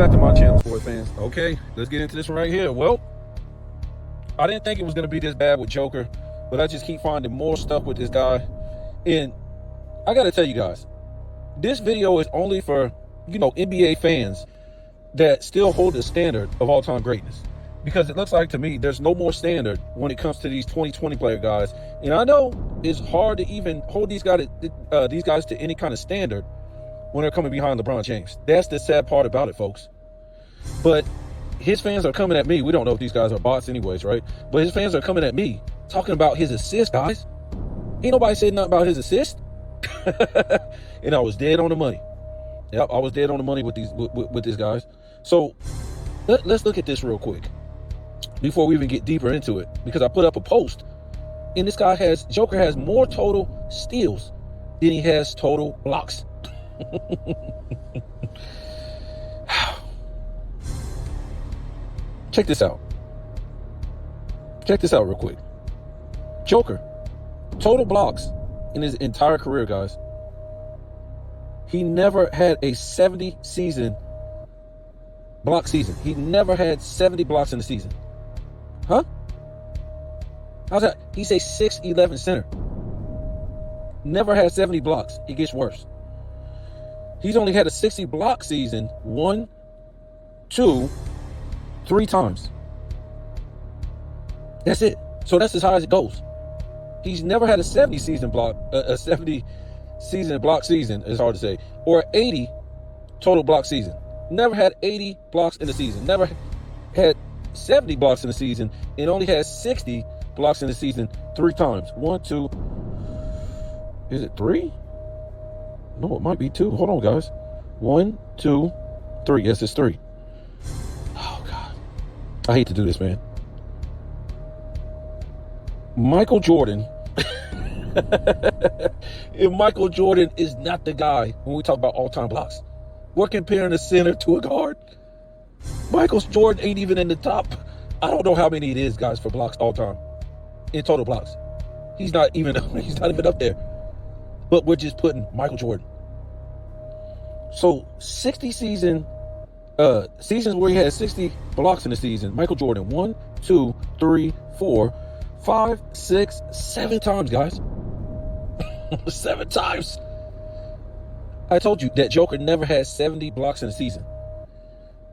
back to my channel, sports fans. Okay, let's get into this one right here. Well, I didn't think it was going to be this bad with Joker, but I just keep finding more stuff with this guy. And I got to tell you guys, this video is only for, NBA fans that still hold the standard of all-time greatness. Because it looks like to me, there's no more standard when it comes to these 2020 player guys. And I know it's hard to even hold these guys to any kind of standard when they're coming behind LeBron James. That's the sad part about it, folks. But his fans are coming at me. We don't know if these guys are bots anyways, right? But his fans are coming at me talking about his assist, guys. Ain't nobody said nothing about his assist. And I was dead on the money. Yep, I was dead on the money with these guys. So let's look at this real quick before we even get deeper into it, because I put up a post and Joker has more total steals than he has total blocks. Check this out. Check this out real quick. Joker, total blocks in his entire career, guys. He never had a 70 season block season. He never had 70 blocks in the season. Huh? How's that? He's a 6'11" center. Never had 70 blocks. It gets worse. He's only had a 60 block season 1, 2, 3 times. That's it. So that's as high as it goes. He's never had a 70 season block, a 70 season block season, is hard to say, or 80 total block season. Never had 80 blocks in the season. Never had 70 blocks in the season, and only had 60 blocks in the season 3 times. 1, 2. Is it 3? No, it might be 2. Hold on, guys. 1, 2, 3. Yes, it's 3. Oh, God. I hate to do this, man. Michael Jordan. If Michael Jordan is not the guy when we talk about all-time blocks, we're comparing a center to a guard. Michael Jordan ain't even in the top. I don't know how many it is, guys, for blocks all time in total blocks. He's not even up there. But we're just putting Michael Jordan. So 60 seasons where he had 60 blocks in the season. Michael Jordan, 1, 2, 3, 4, 5, 6, 7 times, guys. 7 times. I told you that Joker never had 70 blocks in a season.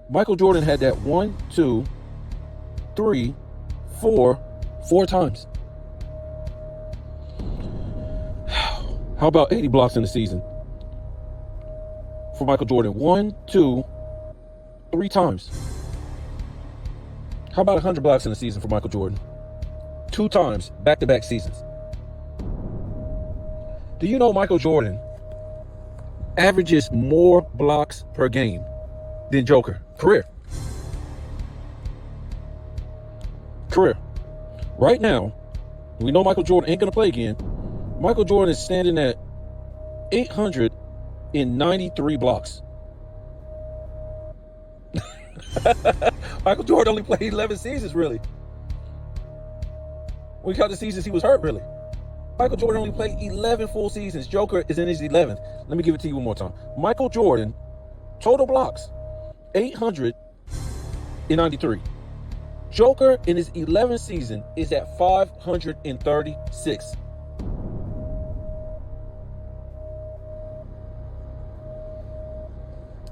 Michael Jordan had that 1, 2, 3, 4 times. How about 80 blocks in the season for Michael Jordan? 1, 2, 3 times. How about 100 blocks in the season for Michael Jordan? 2 times, back-to-back seasons. Do you know Michael Jordan averages more blocks per game than Joker? Career. Right now, we know Michael Jordan ain't going to play again. Michael Jordan is standing at 893 blocks. Michael Jordan only played 11 seasons, really. We count the seasons he was hurt, really. Michael Jordan only played 11 full seasons. Joker is in his 11th. Let me give it to you one more time. Michael Jordan, total blocks, 893. Joker in his 11th season is at 536.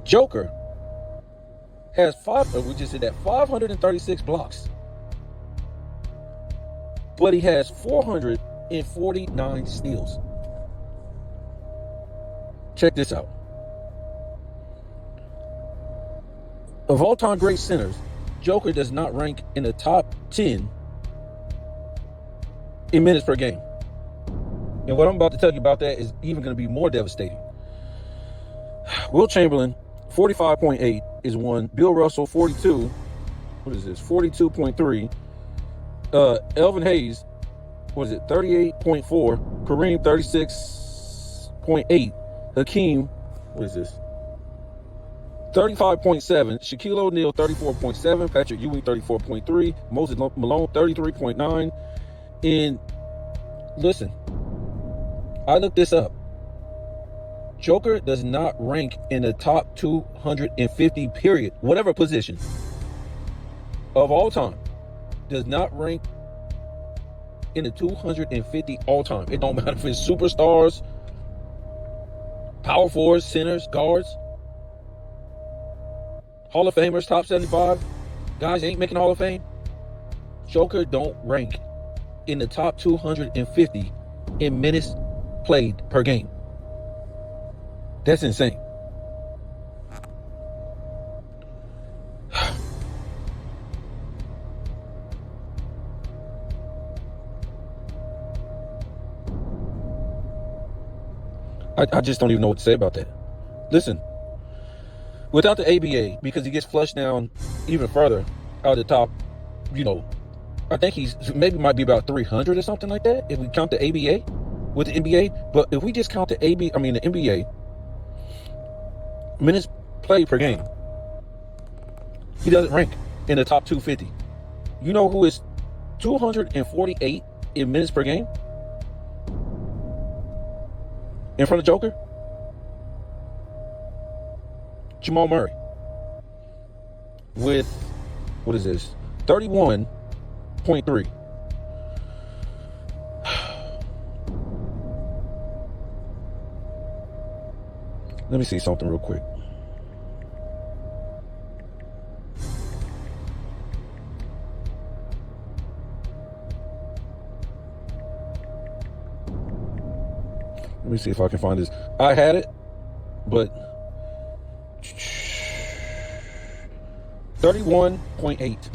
Joker has 536 blocks. But he has 449 steals. Check this out. Of all-time great centers, Joker does not rank in the top 10 in minutes per game. And what I'm about to tell you about that is even going to be more devastating. Will Chamberlain, 45.8 is one. Bill Russell, 42. What is this? 42.3. Elvin Hayes, what is it? 38.4. Kareem, 36.8. Hakeem, what is this? 35.7. Shaquille O'Neal, 34.7. Patrick Ewing, 34.3. Moses Malone, 33.9. And listen, I looked this up. Joker does not rank in the top 250, period. Whatever position of all time. Does not rank in the 250 all time. It don't matter if it's superstars, power forwards, centers, guards, Hall of Famers, top 75. Guys ain't making Hall of Fame. Joker don't rank in the top 250 in minutes played per game. That's insane. I just don't even know what to say about that. Listen, without the ABA, because he gets flushed down even further out of the top, I think he's maybe might be about 300 or something like that if we count the ABA with the NBA. But if we just count the the NBA minutes played per game, he doesn't rank in the top 250. You know who is 248 in minutes per game? In front of Joker? Jamal Murray. With, what is this? 31.3. Let me see something real quick. Let me see if I can find this. I had it, but 31.8.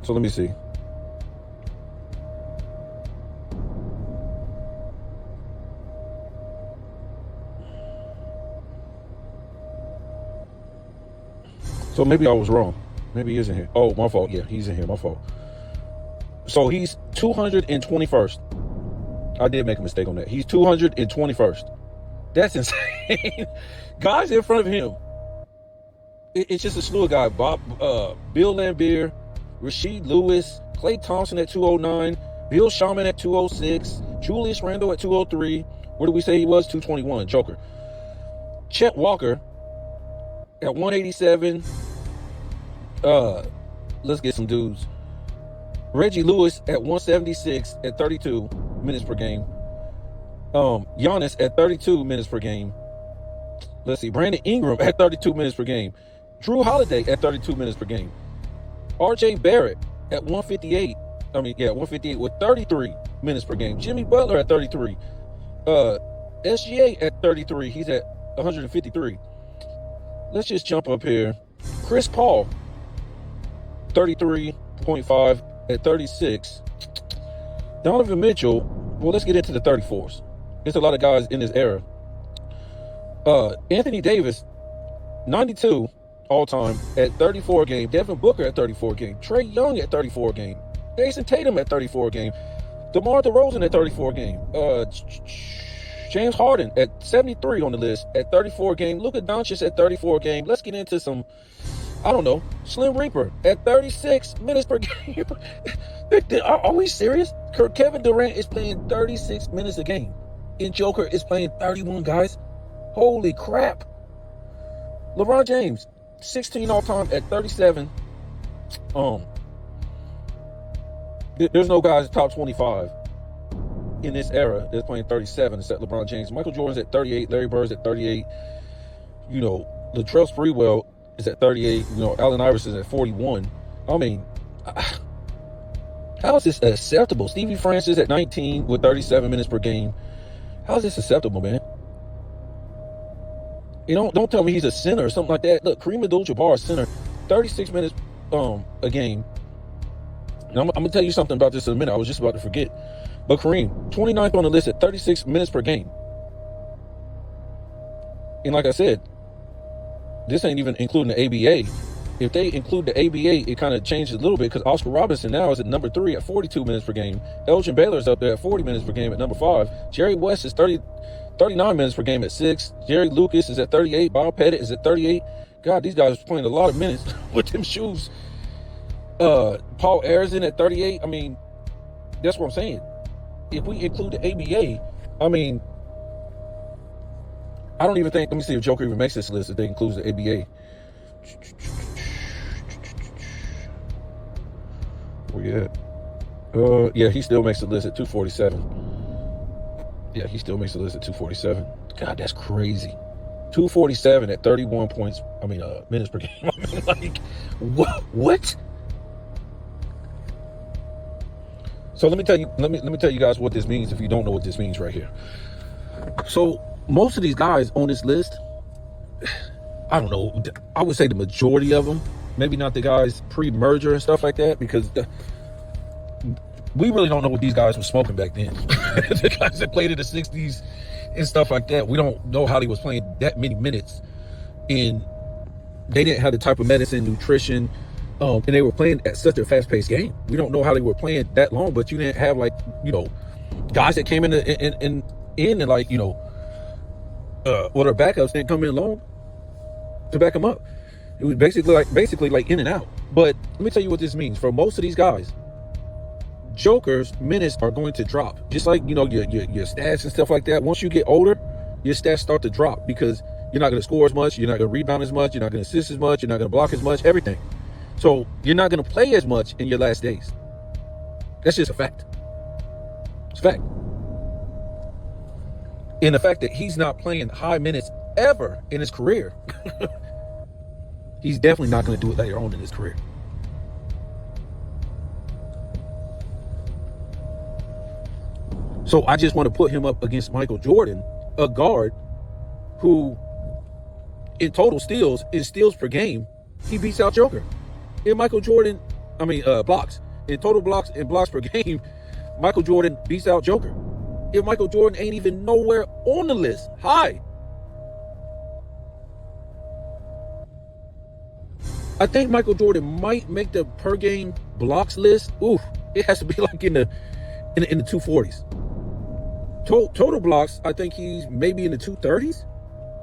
So let me see. So maybe I was wrong. Maybe he is in here. Oh, my fault. Yeah, he's in here. My fault. So he's 221st. I did make a mistake on that. He's 221st. That's insane. Guys in front of him. It's just a slew of guys. Bill Laimbeer, Rasheed Lewis, Klay Thompson at 209, Bill Shaman at 206, Julius Randle at 203. Where did we say he was? 221. Joker. Chet Walker at 187. Let's get some dudes. Reggie Lewis at 176 at 32 minutes per game. Giannis at 32 minutes per game. Let's see. Brandon Ingram at 32 minutes per game. Drew Holiday at 32 minutes per game. RJ Barrett at 158. 158 with 33 minutes per game. Jimmy Butler at 33. SGA at 33. He's at 153. Let's just jump up here. Chris Paul, 33.5 at 36. Donovan Mitchell, well, let's get into the 34s. There's a lot of guys in this era. Anthony Davis, 92 all-time at 34 game. Devin Booker at 34 game. Trae Young at 34 game. Jason Tatum at 34 game. DeMar DeRozan at 34 game. James Harden at 73 on the list at 34 game. Luka Doncic at 34 game. Let's get into some, I don't know, Slim Reaper at 36 minutes per game. Are we serious? Kevin Durant is playing 36 minutes a game. And Joker is playing 31, guys. Holy crap. LeBron James, 16 all-time at 37. There's no guys top 25 in this era that's playing 37 except LeBron James. Michael Jordan's at 38. Larry Bird's at 38. Latrell Sprewell is at 38. Allen Iverson's at 41. I mean, how is this acceptable? Stevie Francis at 19 with 37 minutes per game. How is this acceptable, man? Don't tell me he's a center or something like that. Look, Kareem Abdul-Jabbar, center, 36 minutes a game. And I'm going to tell you something about this in a minute. I was just about to forget. But Kareem, 29th on the list at 36 minutes per game. And like I said, this ain't even including the ABA. If they include the ABA, it kind of changes a little bit because Oscar Robertson now is at number 3 at 42 minutes per game. Elgin Baylor's up there at 40 minutes per game at number 5. Jerry West is 39 minutes per game at 6. Jerry Lucas is at 38. Bob Pettit is at 38. God, these guys are playing a lot of minutes with them shoes. Paul Arizin at 38. I mean, that's what I'm saying. If we include the ABA, I mean, I don't even think, let me see if Joker even makes this list if they includes the ABA. Where you at? Yeah, he still makes the list at 247. Yeah, he still makes the list at 247. God, that's crazy. 247 at 31 points. I mean, minutes per game. I mean, like, what? So let me tell you guys what this means if you don't know what this means right here. So most of these guys on this list, I don't know, I would say the majority of them, maybe not the guys pre-merger and stuff like that, because we really don't know what these guys were smoking back then. The guys that played in the 60s and stuff like that, we don't know how they was playing that many minutes, and they didn't have the type of medicine, nutrition, and they were playing at such a fast-paced game. We don't know how they were playing that long, but you didn't have, like, you know, guys that came in and like, you know, or their backups didn't come in long to back them up. It was basically like in and out. But let me tell you what this means. For most of these guys, Joker's minutes are going to drop. Just like, you know, your stats and stuff like that. Once you get older, your stats start to drop because you're not going to score as much. You're not going to rebound as much. You're not going to assist as much. You're not going to block as much, everything. So you're not going to play as much in your last days. That's just a fact. It's a fact. And the fact that he's not playing high minutes ever in his career, he's definitely not going to do it later on in his career. So I just want to put him up against Michael Jordan, a guard who in total steals per game, he beats out Joker. In Michael Jordan, blocks. In total blocks and blocks per game, Michael Jordan beats out Joker. If Michael Jordan ain't even nowhere on the list, high. I think Michael Jordan might make the per game blocks list. Ooh, it has to be like in the 240s. Total blocks, I think he's maybe in the 230s.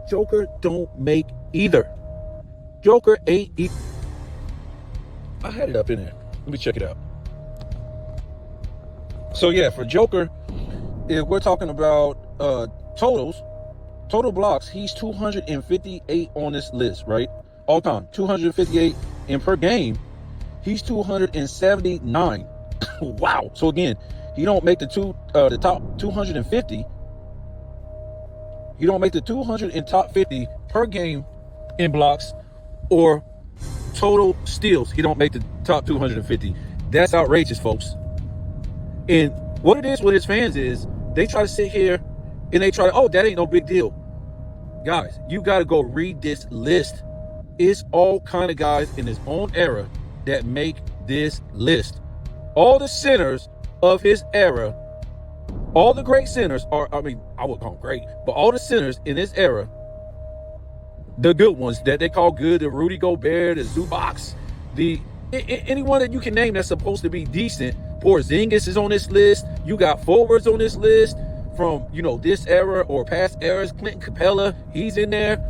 Joker don't make either. Joker ain't either. I had it up in there. Let me check it out. So yeah, for Joker, if we're talking about total blocks, he's 258 on this list, right? All time, 258, and per game, he's 279. Wow. So again, he don't make the top 250. He don't make the 200 and top 50 per game in blocks or total steals. He don't make the top 250. That's outrageous, folks. And what it is with his fans is they try to sit here and they try to, oh, that ain't no big deal. Guys, you got to go read this list. It's all kind of guys in his own era that make this list. All the centers of his era, all the great centers are, I would call them great, but all the centers in his era, the good ones that they call good, the Rudy Gobert, the Zubac, anyone that you can name that's supposed to be decent. Porzingis is on this list. You got forwards on this list from, you know, this era or past eras. Clinton Capella, he's in there.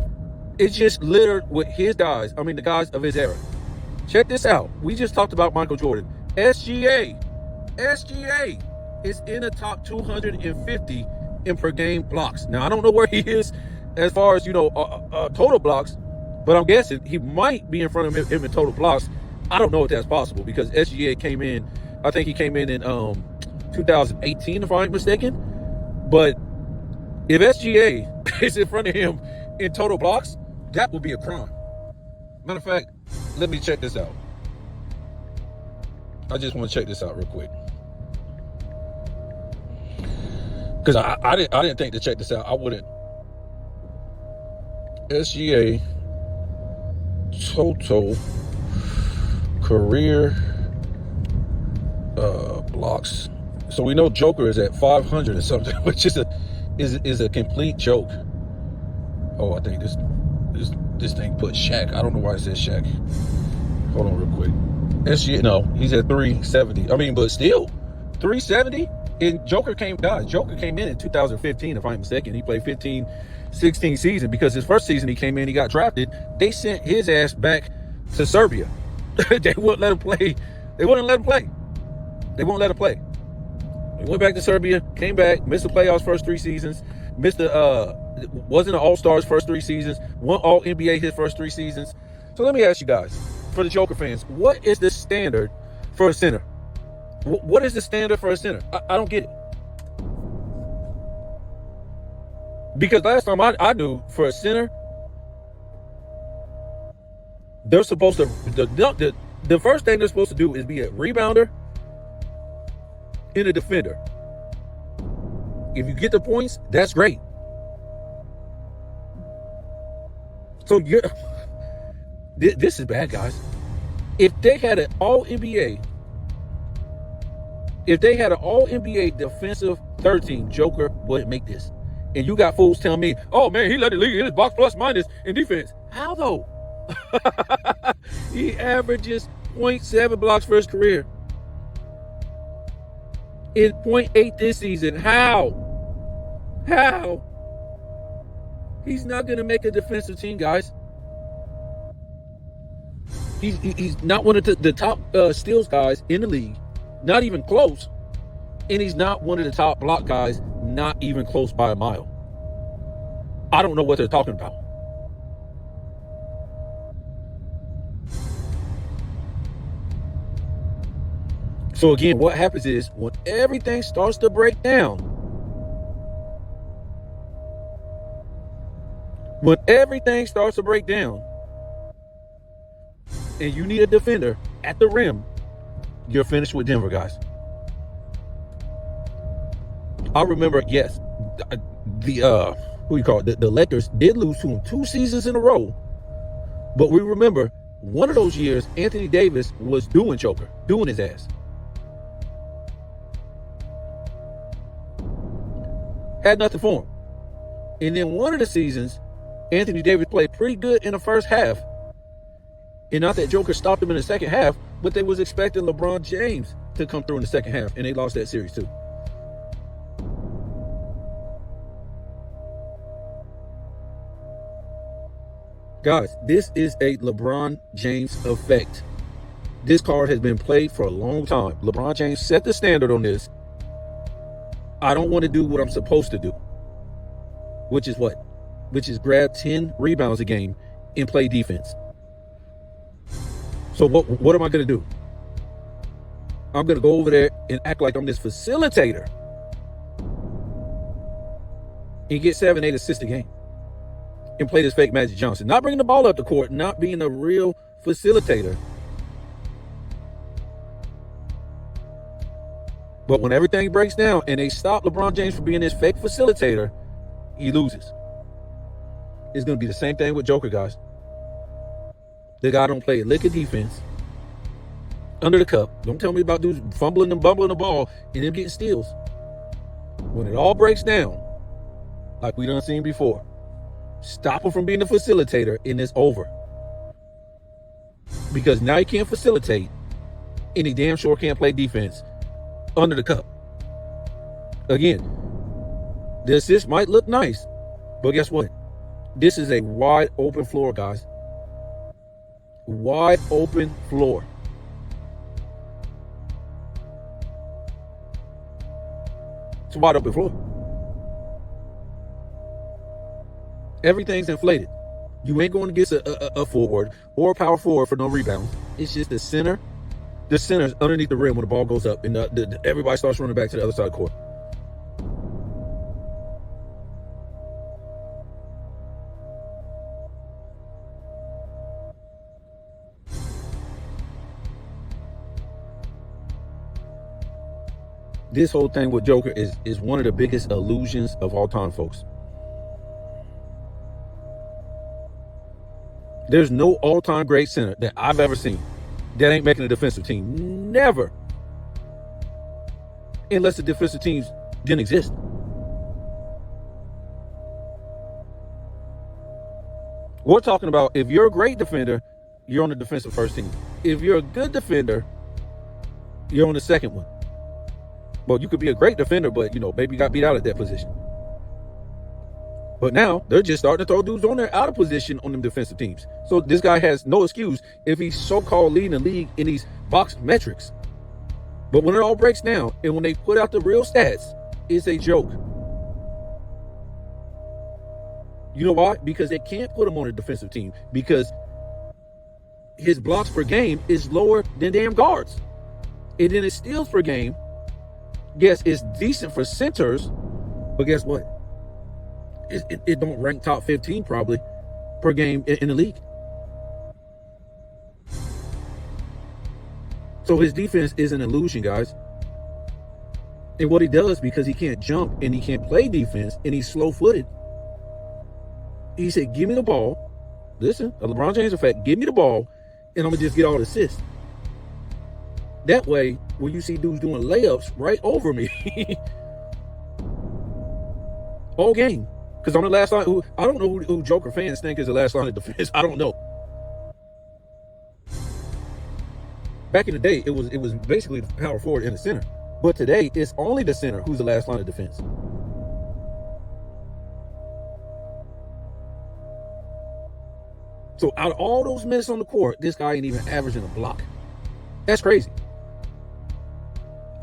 It's just littered with his guys. The guys of his era. Check this out. We just talked about Michael Jordan. SGA is in the top 250 in per game blocks. Now, I don't know where he is as far as, total blocks, but I'm guessing he might be in front of him in total blocks. I don't know if that's possible because SGA came in, I think he came in 2018, if I'm not mistaken. But if SGA is in front of him in total blocks, that would be a crime. Matter of fact, let me check this out. I just want to check this out real quick. Because I didn't think to check this out. I wouldn't. SGA total career blocks. So we know Joker is at 500 or something, which is a complete joke. Oh, I think this thing put Shaq. I don't know why it says Shaq. Hold on real quick. SGA, no, he's at 370. But still, 370. And Joker came in 2015, if I'm not mistaken. He played 15-16 season because his first season he came in, he got drafted. They sent his ass back to Serbia. They wouldn't let him play. They wouldn't let him play. They won't let him play. He went back to Serbia, came back, missed the playoffs first 3 seasons, missed the wasn't an All-Star his first 3 seasons, won All NBA his first 3 seasons. So let me ask you guys, for the Joker fans, what is the standard for a center? What is the standard for a center? I don't get it. Because last time I knew, for a center, they're supposed to, the first thing they're supposed to do is be a rebounder and a defender. If you get the points, that's great. So this is bad, guys. If they had an All-NBA, defensive third team, Joker wouldn't make this. And you got fools telling me, oh man, he led the league in his box plus minus in defense. How though? He averages 0.7 blocks for his career. In 0.8 this season. How? He's not going to make a defensive team, guys. He's not one of the top steals guys in the league. Not even close. And he's not one of the top block guys, not even close by a mile. I don't know what they're talking about. So again, what happens is when everything starts to break down, and you need a defender at the rim, you're finished with Denver, guys. I remember, yes, the Lakers did lose to him 2 seasons in a row. But we remember, one of those years, Anthony Davis was doing Joker, doing his ass. Had nothing for him. And then one of the seasons, Anthony Davis played pretty good in the first half. And not that Joker stopped him in the second half, but they was expecting LeBron James to come through in the second half, and they lost that series too. Guys, this is a LeBron James effect. This card has been played for a long time. LeBron James set the standard on this. I don't want to do what I'm supposed to do. Which is what? Which is grab 10 rebounds a game and play defense. So what am I going to do? I'm going to go over there and act like I'm this facilitator and get 7-8 assists a game and play this fake Magic Johnson. Not bringing the ball up the court, not being a real facilitator. But when everything breaks down and they stop LeBron James from being this fake facilitator, he loses. It's going to be the same thing with Joker, guys. The guy don't play a lick of defense under the cup. Don't tell me about dudes fumbling and bumbling the ball and them getting steals. When it all breaks down, like we done seen before, stop him from being a facilitator and it's over. Because now he can't facilitate and he damn sure can't play defense under the cup. Again, the assist might look nice, but guess what? This is a wide open floor, guys. Wide open floor. It's a wide open floor. Everything's inflated. You ain't going to get a forward or a power forward for no rebounds. It's just the center. The center's underneath the rim when the ball goes up and everybody starts running back to the other side of the court. This whole thing with Joker is one of the biggest illusions of all time, folks. There's no all-time great center that I've ever seen that ain't making a defensive team. Never. Unless the defensive teams didn't exist. We're talking about if you're a great defender, you're on the defensive first team. If you're a good defender, you're on the second one. Well, you could be a great defender, but, maybe you got beat out at that position. But now they're just starting to throw dudes on there out of position on them defensive teams. So this guy has no excuse if he's so-called leading the league in these box metrics. But when it all breaks down and when they put out the real stats, it's a joke. You know why? Because they can't put him on a defensive team because his blocks per game is lower than damn guards. And then his steals per game, yes, it's decent for centers, but guess what? It don't rank top 15 probably per game in the league. So his defense is an illusion, guys. And what he does, because he can't jump and he can't play defense and he's slow-footed, he said, give me the ball. Listen, a LeBron James effect, give me the ball and I'm going to just get all the assists. That way, when you see dudes doing layups right over me all game, because on the last line, I don't know who Joker fans think is the last line of defense. I don't know. Back in the day, it was basically the power forward and the center. But today, it's only the center who's the last line of defense. So out of all those minutes on the court, this guy ain't even averaging a block. That's crazy.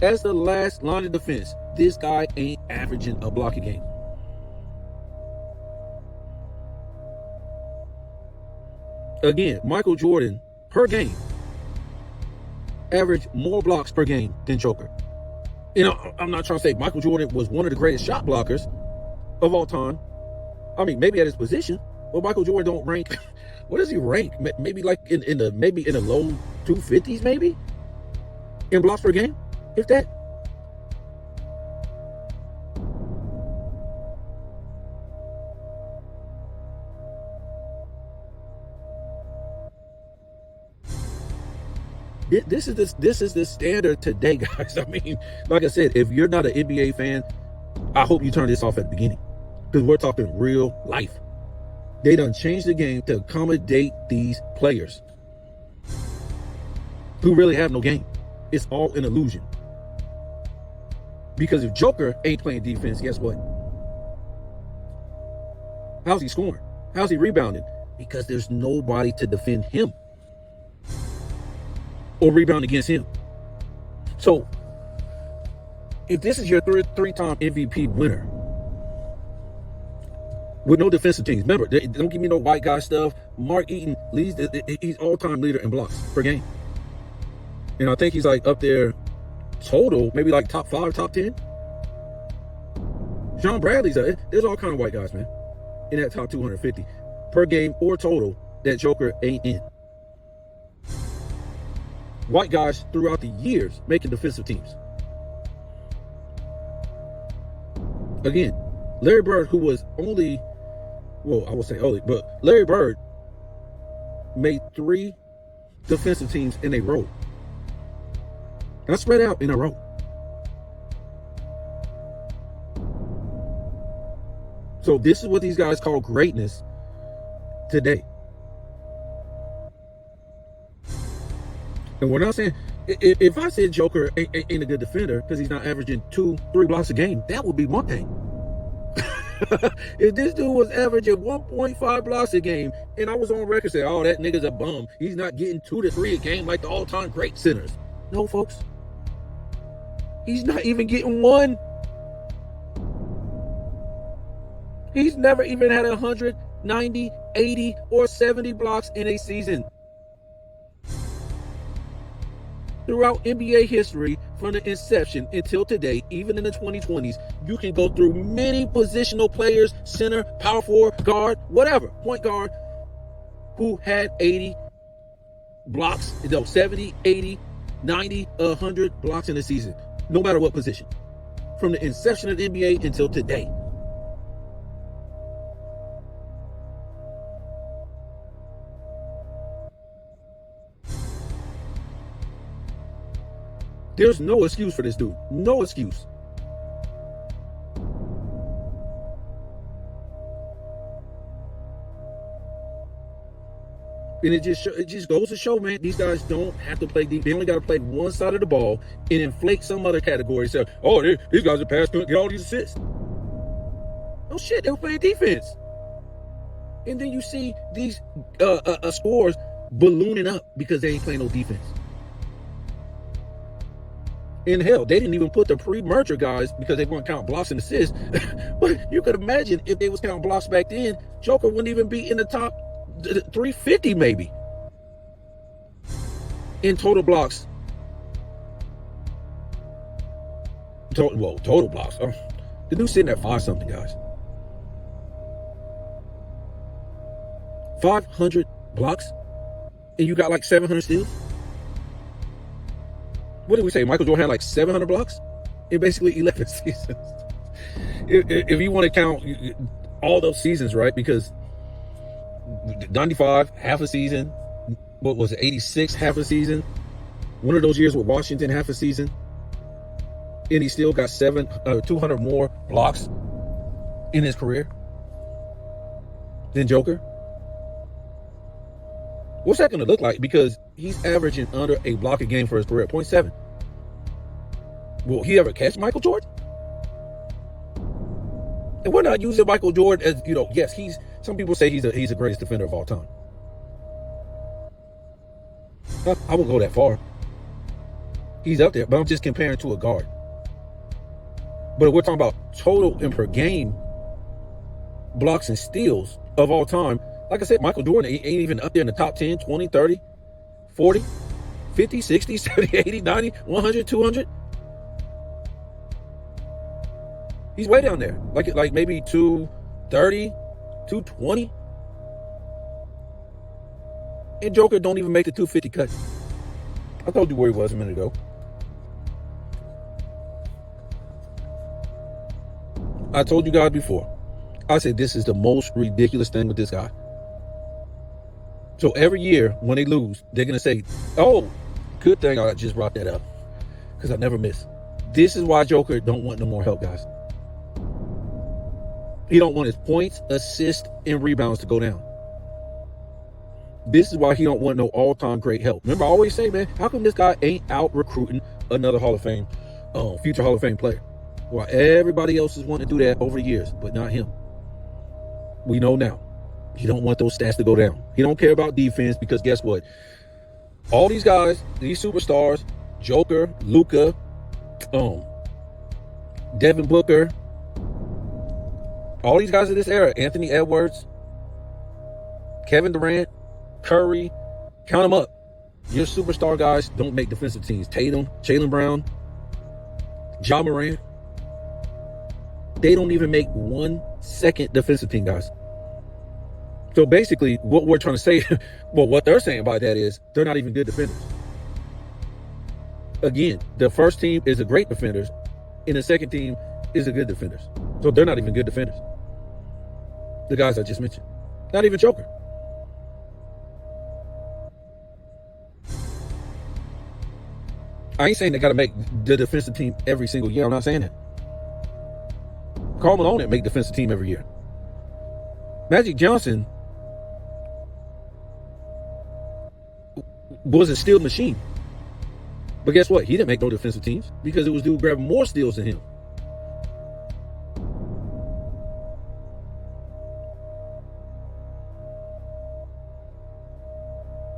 As the last line of defense, this guy ain't averaging a block a game. Again, Michael Jordan per game averaged more blocks per game than Joker. You know, I'm not trying to say Michael Jordan was one of the greatest shot blockers of all time. I mean, maybe at his position, but Michael Jordan don't rank. What does he rank? Maybe like in the low 250s, maybe in blocks per game, if that. This is the standard today, guys. I mean, like I said, if you're not an NBA fan, I hope you turn this off at the beginning, because we're talking real life. They done changed the game to accommodate these players who really have no game. It's all an illusion. Because if Joker ain't playing defense, guess what? How's he scoring? How's he rebounding? Because there's nobody to defend him or rebound against him. So if this is your three-time MVP winner with no defensive teams, remember, don't give me no white guy stuff. Mark Eaton leads, he's all-time leader in blocks per game. And I think he's like up there total, maybe like top 5, top 10. John Bradley's there's all kind of white guys, man, in that top 250 per game or total that Joker ain't in. White guys throughout the years making defensive teams. Again, Larry Bird, who was only, well, I will say only, but Larry Bird made 3 defensive teams in a row. Not spread out, in a row. So this is what these guys call greatness today. And we're not saying, if I said Joker ain't a good defender because he's not averaging 2-3 blocks a game, that would be one thing. If this dude was averaging 1.5 blocks a game, and I was on record saying, oh, that nigga's a bum, he's not getting 2 to 3 a game like the all-time great centers. No, folks. He's not even getting 1. He's never even had 100, 90, 80, or 70 blocks in a season. Throughout NBA history, from the inception until today, even in the 2020s, you can go through many positional players, center, power forward, guard, whatever, point guard, who had 80 blocks, 70, 80, 90, 100 blocks in a season, no matter what position, from the inception of the NBA until today. There's no excuse for this dude. No excuse. And it just goes to show, man, these guys don't have to play deep. They only got to play one side of the ball and inflate some other category. Say, oh, these guys are pass, get all these assists. No shit, they were playing defense. And then you see these scores ballooning up because they ain't playing no defense. In hell, they didn't even put the pre-merger guys because they weren't counting blocks and assists. But you could imagine if they was counting blocks back then, Joker wouldn't even be in the top 350 maybe in total blocks. Total blocks. The dude's sitting at 5-something, guys. 500 blocks, and you got like 700 steals. What did we say? Michael Jordan had like 700 blocks in basically 11 seasons. If you want to count all those seasons, right? Because 95, half a season. What was it? 86, half a season. One of those years with Washington, half a season. And he still got 200 more blocks in his career than Joker. What's that going to look like? Because he's averaging under a block a game for his career, 0.7. Will he ever catch Michael Jordan? And we're not using Michael Jordan as, yes, some people say he's the greatest defender of all time. I won't go that far. He's up there, but I'm just comparing to a guard. But if we're talking about total and per game blocks and steals of all time, like I said, Michael Jordan ain't even up there in the top 10, 20, 30, 40, 50, 60, 70, 80, 90, 100, 200. He's way down there. Like maybe 230, 220. And Joker don't even make the 250 cut. I told you where he was a minute ago. I told you guys before. I said this is the most ridiculous thing with this guy. So every year when they lose, they're going to say, oh, good thing I just brought that up. Because I never miss. This is why Joker don't want no more help, guys. He don't want his points, assists, and rebounds to go down. This is why he don't want no all-time great help. Remember, I always say, man, how come this guy ain't out recruiting another Hall of Fame, future Hall of Fame player? While everybody else is wanting to do that over the years, but not him. We know now. He don't want those stats to go down. He don't care about defense because guess what? All these guys, these superstars, Joker, Luka, Devin Booker, all these guys of this era, Anthony Edwards, Kevin Durant, Curry, count them up. Your superstar guys don't make defensive teams. Tatum, Jaylen Brown, Ja Morant. They don't even make 1 second defensive team, guys. So basically, what we're trying to say, well, what they're saying by that is they're not even good defenders. Again, the first team is a great defenders, and the second team is a good defenders. So they're not even good defenders. The guys I just mentioned. Not even Joker. I ain't saying they got to make the defensive team every single year. I'm not saying that. Karl Malone didn't make defensive team every year. Magic Johnson was a steal machine. But guess what? He didn't make no defensive teams because it was dude grabbing more steals than him.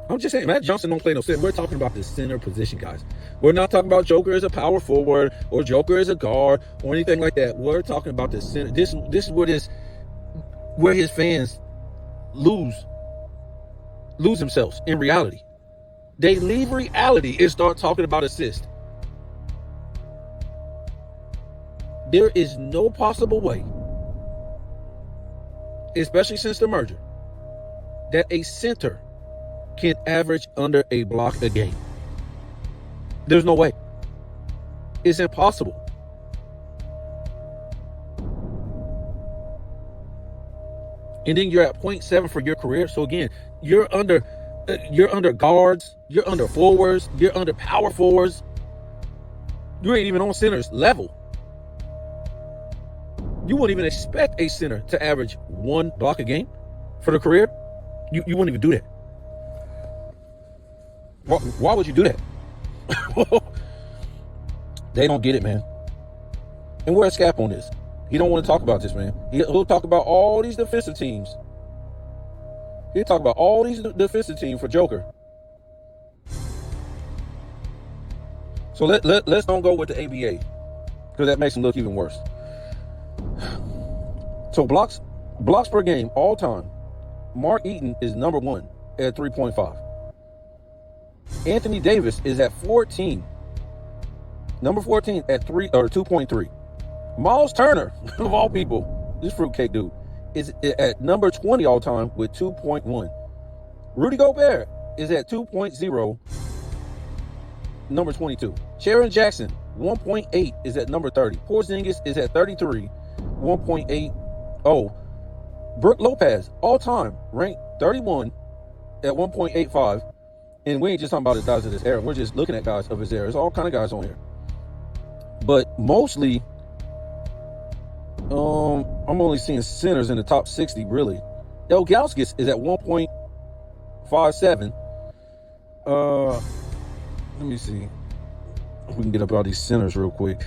I'm just saying, Matt Johnson don't play no center. We're talking about the center position, guys. We're not talking about Joker as a power forward or Joker as a guard or anything like that. We're talking about the center. This is where his fans lose themselves in reality. They leave reality and start talking about assist. There is no possible way, especially since the merger, that a center can average under a block a game. There's no way. It's impossible. And then you're at 0.7 for your career. So again, you're under guards, you're under forwards, you're under power forwards. You ain't even on center's level. You wouldn't even expect a center to average 1 block a game for the career. You wouldn't even do that. Why would you do that? They don't get it, man. And where's Scap on this? He don't want to talk about this, man. He'll talk about all these defensive teams. He'll talk about all these defensive teams for Joker. So let's don't go with the ABA because that makes him look even worse. So blocks per game all time. Mark Eaton is number 1 at 3.5. Anthony Davis is at 14. Number 14 at 2.3. Miles Turner, of all people, this fruitcake dude, is at number 20 all time with 2.1. Rudy Gobert is at 2.0, number 22. Sharon Jackson, 1.8, is at number 30. Porzingis is at 33, 1.8. Oh, Brook Lopez, all time, ranked 31 at 1.85. And we ain't just talking about the guys of this era. We're just looking at guys of his era. There's all kind of guys on here. But mostly, I'm only seeing centers in the top 60, really. Jokić is at 1.57. Let me see if we can get up all these centers real quick.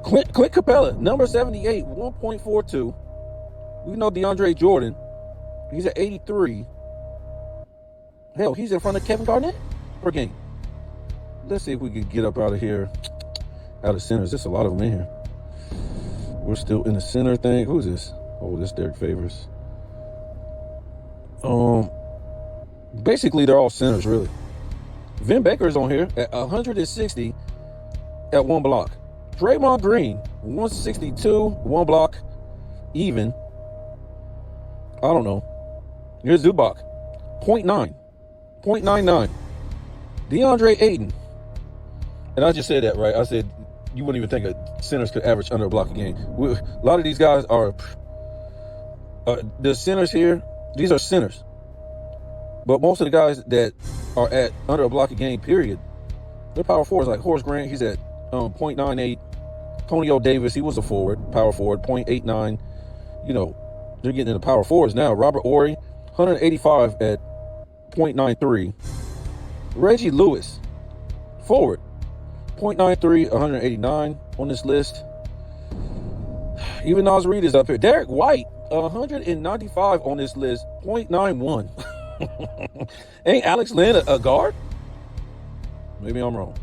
Clint Capella, number 78, 1.42. We know DeAndre Jordan. He's at 83. Hell, he's in front of Kevin Garnett per game. Let's see if we can get up out of here. Out of centers. There's a lot of them in here. We're still in the center thing. Who's this? Oh, this is Derek Favors. Basically, they're all centers, really. Vin Baker's on here at 160 at 1 block. Draymond Green, 162, 1 block, even. I don't know. Here's Zubac, 0.99. DeAndre Ayton. And I just said that, right? I said you wouldn't even think centers could average under a block a game. A lot of these guys are the centers here. These are centers. But most of the guys that are at under a block a game, period, they're power forwards. Like Horace Grant, he's at 0.98. Antonio Davis, he was a forward, power forward, 0.89. You know, they're getting into power forwards now. Robert Horry, 185 at 0.93. Reggie Lewis, forward, 0.93, 189 on this list. Even Nas Reed is up here. Derek White, 195 on this list, 0.91. Ain't Alex Len a guard? Maybe I'm wrong.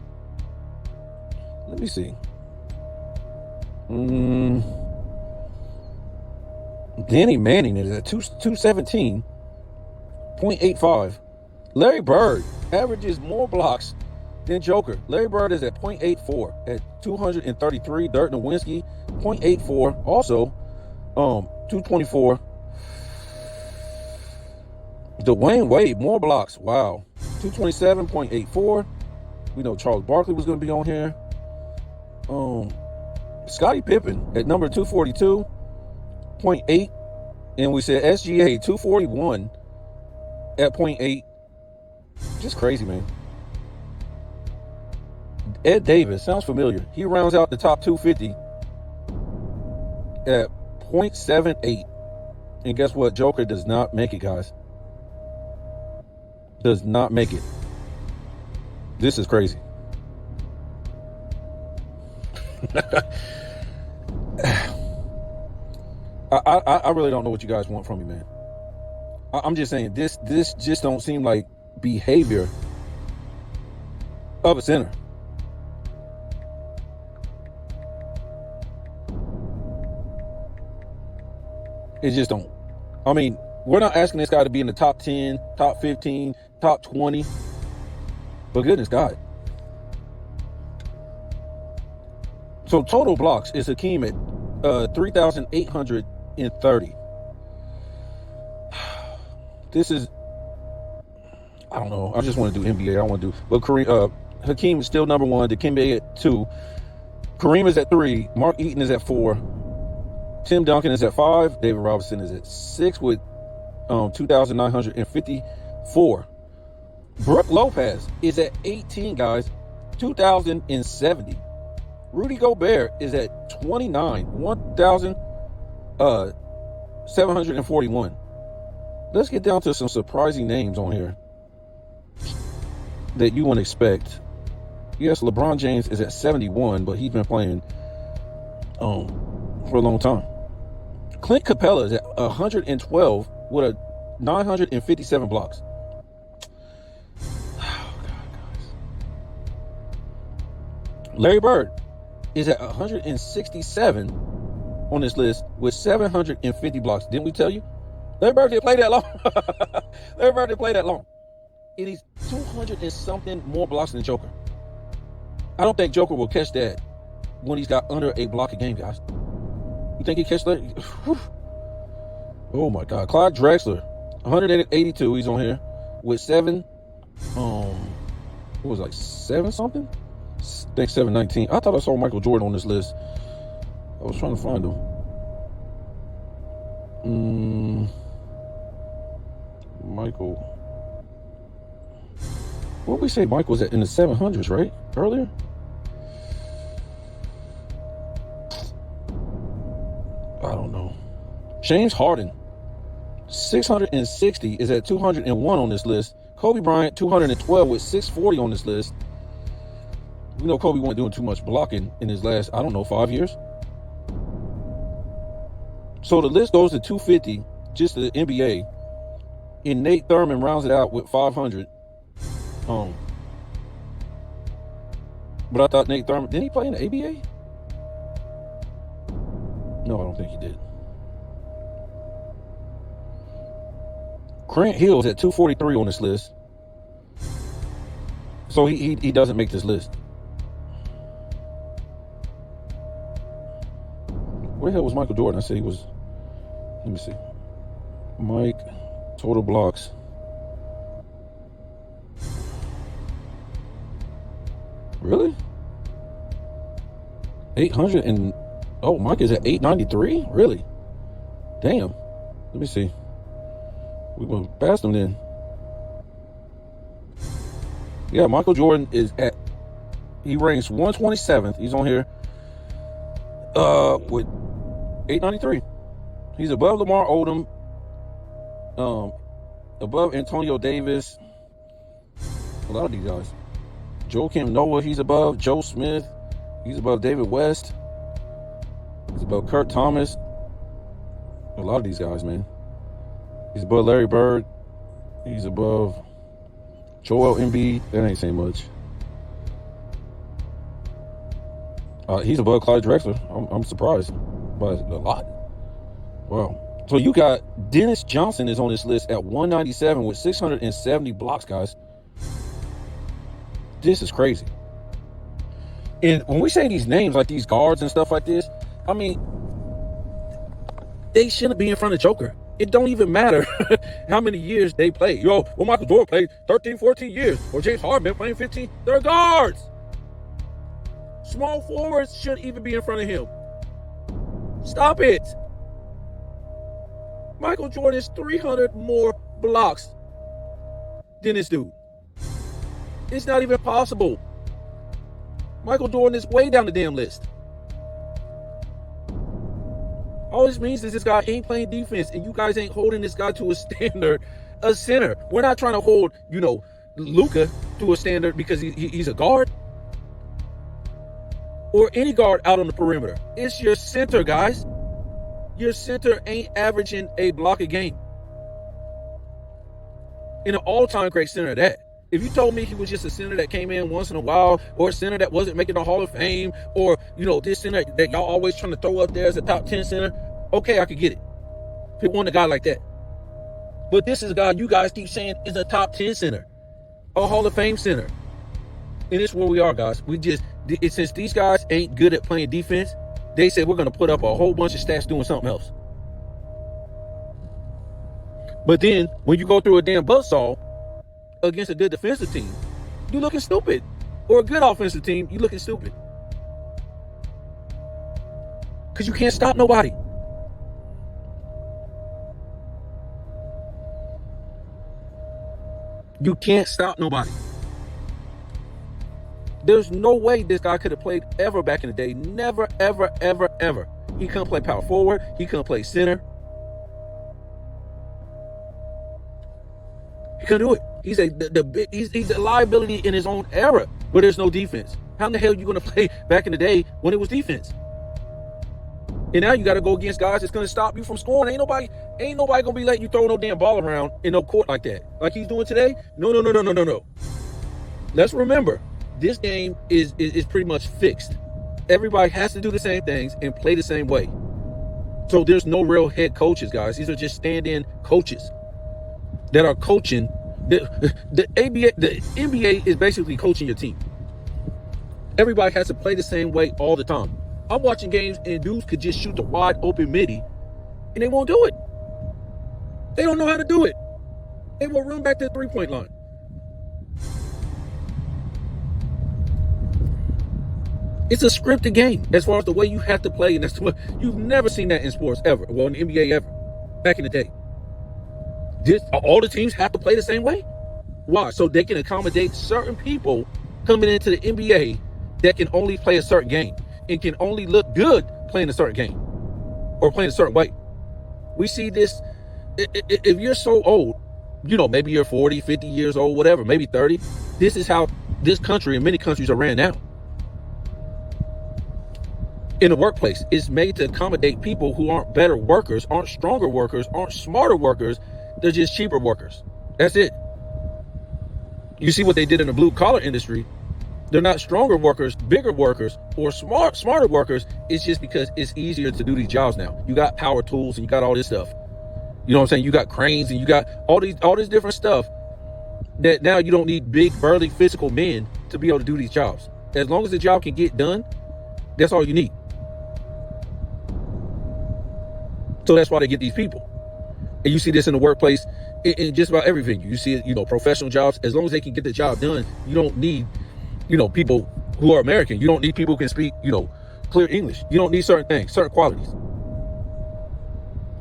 Let me see. Danny Manning is at 217, 0.85. Larry Bird averages more blocks than Joker. Larry Bird is at 0.84 at 233. Dirk Nowitzki, 0.84. Also, 224. Dwayne Wade, more blocks. Wow. 227.84. We know Charles Barkley was going to be on here. Scottie Pippen at number 242.8. And we said SGA 241 at 0.8. Just crazy, man. Ed Davis, sounds familiar. He rounds out the top 250 at 0.78. And guess what? Joker does not make it, guys. Does not make it. This is crazy. I really don't know what you guys want from me, man. I'm just saying this just don't seem like behavior of a center. It just don't. I mean, we're not asking this guy to be in the top 10, top 15, top 20. But goodness God. So total blocks is Hakeem at 3,830. This is, I don't know. I just want to do NBA. I don't want to do, but Hakeem is still number 1. Dikembe at 2. Kareem is at 3. Mark Eaton is at 4. Tim Duncan is at 5. David Robinson is at 6 with 2,954. Brook Lopez is at 18, guys, 2,070. Rudy Gobert is at 29, 1,741. Let's get down to some surprising names on here that you wouldn't expect. Yes, LeBron James is at 71, but he's been playing for a long time. Clint Capella is at 112 with a 957 blocks. Oh, God, guys. Larry Bird is at 167 on this list with 750 blocks. Didn't we tell you? Larry Bird didn't play that long. Larry Bird didn't play that long. And he's 200 and something more blocks than Joker. I don't think Joker will catch that when he's got under a block a game, guys. You think he catch that? Oh my God. Clyde Drexler, 182. He's on here with what was it, like 7 something? I think 719. I thought I saw Michael Jordan on this list. I was trying to find him. Michael. What did we say Michael was at in the 700s, right? Earlier? I don't know. James Harden, 660, is at 201 on this list. Kobe Bryant, 212 with 640 on this list. We know Kobe wasn't doing too much blocking in his last, 5 years. So the list goes to 250, just the NBA. And Nate Thurman rounds it out with 500. But I thought Nate Thurman, didn't he play in the ABA? No, I don't think he did. Grant Hill's at 243 on this list. So he doesn't make this list. Where the hell was Michael Jordan? I said he was, let me see. Mike, total blocks. Really? 800 and, Mike is at 893? Really? Damn. Let me see. We went past him then. Yeah, Michael Jordan he ranks 127th. He's on here with 893. He's above Lamar Odom, above Antonio Davis. A lot of these guys. Joakim Noah, he's above. Joe Smith, he's above David West. He's above Kurt Thomas. A lot of these guys, man. He's above Larry Bird. He's above Joel Embiid. That ain't saying much. He's above Clyde Drexler. I'm surprised by a lot. Wow. So you got Dennis Johnson is on this list at 197 with 670 blocks, guys. This is crazy. And when we say these names, like these guards and stuff like this, I mean, they shouldn't be in front of Joker. It don't even matter how many years they play. Michael Jordan played 13, 14 years. Or James Harden been playing 15. They're guards. Small forwards shouldn't even be in front of him. Stop it. Michael Jordan is 300 more blocks than this dude. It's not even possible. Michael Jordan is way down the damn list. All this means is this guy ain't playing defense, and you guys ain't holding this guy to a standard, a center. We're not trying to hold, Luka to a standard because he's a guard. Or any guard out on the perimeter. It's your center, guys. Your center ain't averaging a block a game. In an all-time great center at that. If you told me he was just a center that came in once in a while, or a center that wasn't making the Hall of Fame, or, this center that y'all always trying to throw up there as a top 10 center, okay, I could get it. If it wasn't a guy like that. But this is a guy you guys keep saying is a top 10 center, a Hall of Fame center. And it's where we are, guys. Since these guys ain't good at playing defense, they said we're going to put up a whole bunch of stats doing something else. But then, when you go through a damn buzzsaw against a good defensive team, you looking stupid. Or a good offensive team, you looking stupid. Because you can't stop nobody. You can't stop nobody. There's no way this guy could have played ever back in the day. Never, ever, ever, ever. He couldn't play power forward. He couldn't play center. He couldn't do it. He's a liability in his own era where there's no defense. How in the hell are you going to play back in the day when it was defense? And now you got to go against guys that's going to stop you from scoring. Ain't nobody going to be letting you throw no damn ball around in no court like that. Like he's doing today. No. Let's remember, this game is pretty much fixed. Everybody has to do the same things and play the same way. So there's no real head coaches, guys. These are just stand-in coaches that are coaching. The NBA is basically coaching your team. Everybody has to play the same way all the time. I'm watching games and dudes could just shoot the wide open midi and they won't do it. They don't know how to do it. They will run back to the three-point line. It's a scripted game as far as the way you have to play, and that's what you've never seen that in sports ever. Well, in the NBA ever, back in the day. All the teams have to play the same way. Why? So they can accommodate certain people coming into the NBA that can only play a certain game and can only look good playing a certain game or playing a certain way. We see this. If you're so old, maybe you're 40, 50 years old, whatever, maybe 30. This is how this country and many countries are ran now. In the workplace, it's made to accommodate people who aren't better workers, aren't stronger workers, aren't smarter workers. They're just cheaper workers. That's it. You see what they did in the blue collar industry. They're not stronger workers, bigger workers, or smarter workers. It's just because it's easier to do these jobs now. You got power tools and you got all this stuff. You know what I'm saying? You got cranes and you got all this different stuff that now you don't need big, burly, physical men to be able to do these jobs. As long as the job can get done, that's all you need. So that's why they get these people. And you see this in the workplace in just about everything. You see it, professional jobs. As long as they can get the job done, you don't need, people who are American. You don't need people who can speak, clear English. You don't need certain things, certain qualities.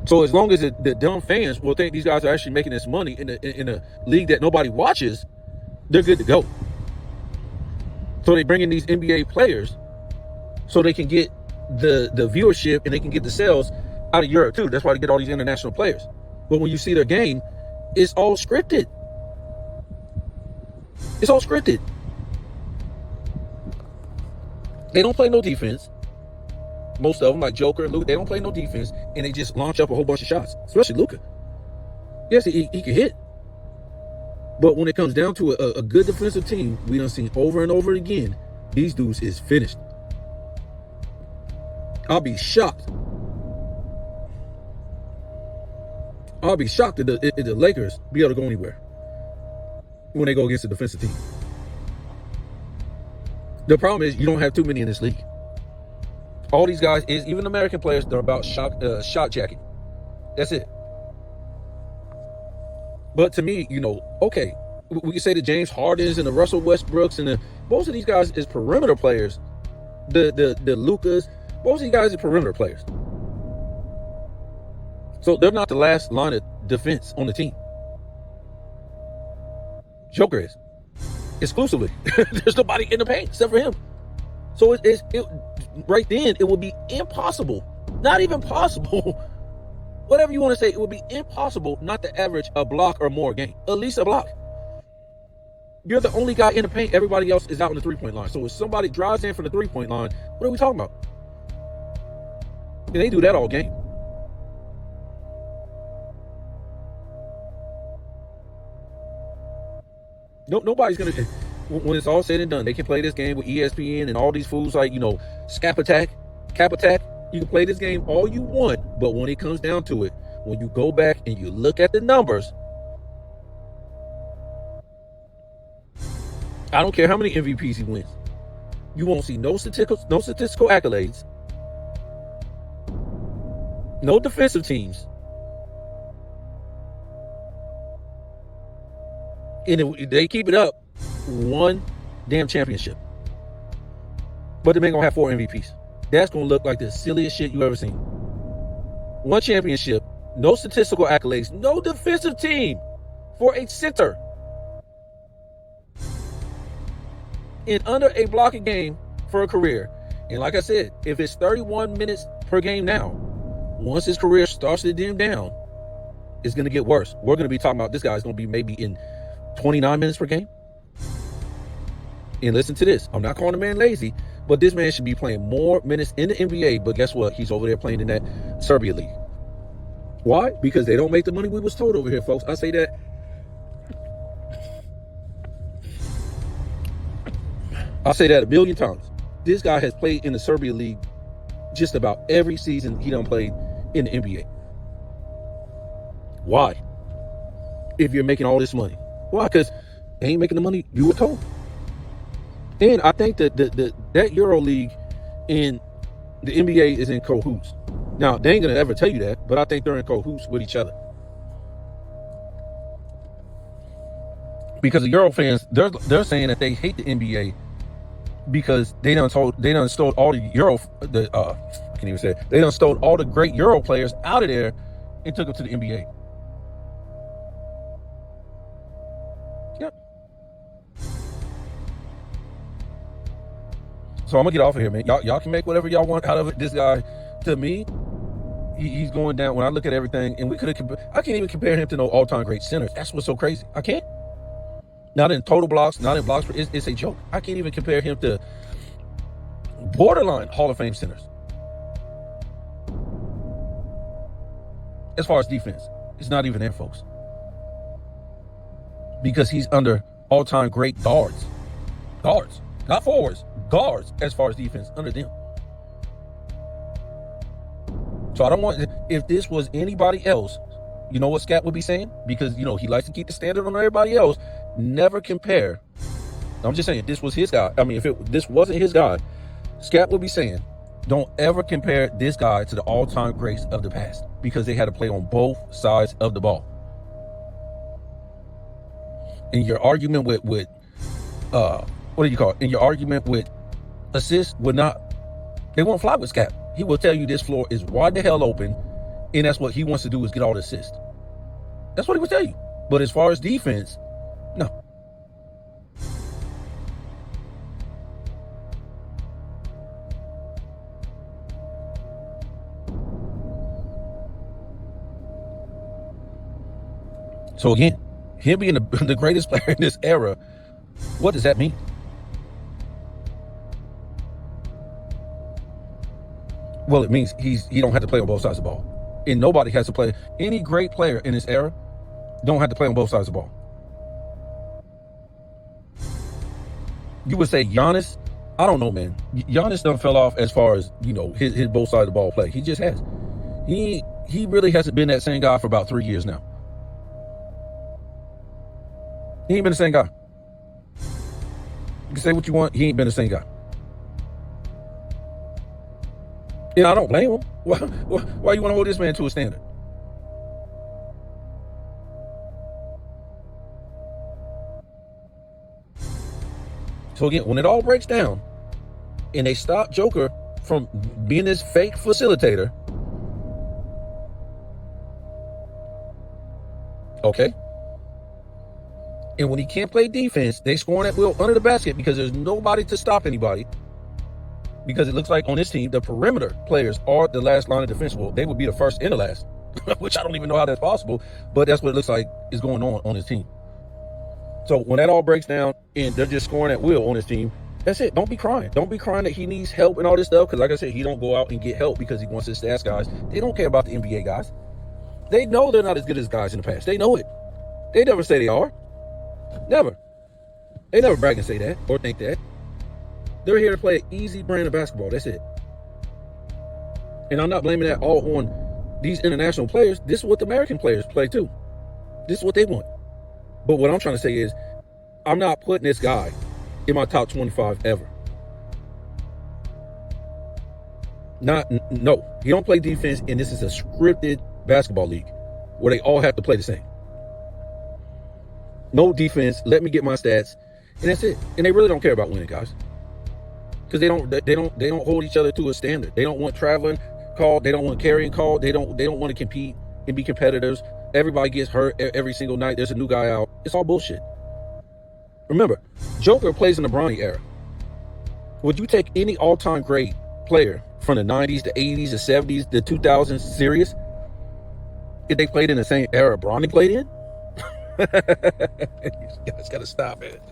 So as long as the dumb fans will think these guys are actually making this money in a league that nobody watches, they're good to go. So they bring in these NBA players so they can get the viewership and they can get the sales out of Europe too. That's why they get all these international players. But when you see their game, it's all scripted. It's all scripted. They don't play no defense. Most of them, like Joker and Luka, they don't play no defense, and they just launch up a whole bunch of shots, especially Luka. Yes, he can hit. But when it comes down to a good defensive team, we done seen over and over again, these dudes is finished. I'll be shocked if the Lakers be able to go anywhere when they go against a defensive team. The problem is you don't have too many in this league. All these guys, even American players, they're about shot jacking. That's it. But to me, okay, we can say the James Hardens and the Russell Westbrooks and most of these guys is perimeter players. The Lukas, most of these guys are perimeter players. So they're not the last line of defense on the team. Joker is. Exclusively. There's nobody in the paint except for him. So it right then, it would be impossible, not even possible, whatever you want to say, it would be impossible not to average a block or more a game, at least a block. You're the only guy in the paint. Everybody else is out on the three-point line. So if somebody drives in from the three-point line, what are we talking about? And they do that all game. Nobody's going to, when it's all said and done, they can play this game with ESPN and all these fools like, Cap Attack. You can play this game all you want, but when it comes down to it, when you go back and you look at the numbers, I don't care how many MVPs he wins. You won't see no statistical accolades, no defensive teams. And if they keep it up, one damn championship. But the man gonna have 4 MVPs. That's gonna look like the silliest shit you ever seen. One championship, no statistical accolades, no defensive team for a center. In under a block a game for a career. And like I said, if it's 31 minutes per game now, once his career starts to dim down, it's gonna get worse. We're gonna be talking about this guy's gonna be maybe in 29 minutes per game. And listen to this. I'm not calling the man lazy, but this man should be playing more minutes in the NBA. But guess what? He's over there playing in that Serbia league. Why? Because they don't make the money we was told over here, folks. I say that I'll say that a billion times. This guy has played in the Serbia League just about every season he done played in the NBA. Why? If you're making all this money. Why? Because they ain't making the money you were told. And I think that that Euro League and the NBA is in cahoots. Now, they ain't going to ever tell you that, but I think they're in cahoots with each other. Because the Euro fans, they're saying that they hate the NBA because they done stole all the I can't even say it. They done stole all the great Euro players out of there and took them to the NBA. Yep. So I'm gonna get off of here, man. Y'all can make whatever y'all want out of it. This guy, to me, he's going down. When I look at everything, and I can't even compare him to no all-time great centers. That's what's so crazy. I can't. Not in total blocks, not in blocks. It's a joke. I can't even compare him to borderline Hall of Fame centers. As far as defense, it's not even there, folks. Because he's under all-time great guards. Guards, not forwards. Guards, as far as defense, under them. So I don't want, if this was anybody else, you know what Scat would be saying? Because, he likes to keep the standard on everybody else. Never compare. I'm just saying, this was his guy. I mean, this wasn't his guy, Scat would be saying, don't ever compare this guy to the all-time greats of the past, because they had to play on both sides of the ball. In your argument with what do you call it? In your argument with assists, they won't fly with Scat. He will tell you this floor is wide the hell open, and that's what he wants to do is get all the assists. That's what he would tell you. But as far as defense, no. So again, him being the greatest player in this era, what does that mean? Well, it means he don't have to play on both sides of the ball. And nobody has to play. Any great player in this era don't have to play on both sides of the ball. You would say Giannis, I don't know, man. Giannis done fell off as far as, his both sides of the ball play. He just has. He really hasn't been that same guy for about 3 years now. He ain't been the same guy. You can say what you want. He ain't been the same guy. And I don't blame him. Why you want to hold this man to a standard? So again, when it all breaks down and they stop Joker from being this fake facilitator, okay? And when he can't play defense, they scoring at will under the basket because there's nobody to stop anybody. Because it looks like on this team, the perimeter players are the last line of defense. Well, they would be the first and the last, which I don't even know how that's possible, but that's what it looks like is going on his team. So when that all breaks down and they're just scoring at will on his team, that's it. Don't be crying. Don't be crying that he needs help and all this stuff. Because like I said, he don't go out and get help because he wants his stats guys. They don't care about the NBA guys. They know they're not as good as guys in the past. They know it. They never say they are. Never. They never brag and say that or think that. They're here to play an easy brand of basketball. That's it. And I'm not blaming that all on these international players. This is what the American players play too. This is what they want. But what I'm trying to say is, I'm not putting this guy in my top 25 ever. No. He don't play defense, and this is a scripted basketball league where they all have to play the same. No defense. Let me get my stats, and that's it. And they really don't care about winning, guys. Because they don't hold each other to a standard. They don't want traveling called. They don't want carrying called. They don't want to compete and be competitors. Everybody gets hurt every single night. There's a new guy out. It's all bullshit. Remember, Joker plays in the Bronny era. Would you take any all-time great player from the 90s, the 80s, the 70s, the 2000s serious if they played in the same era Bronny played in? You guys got to stop it.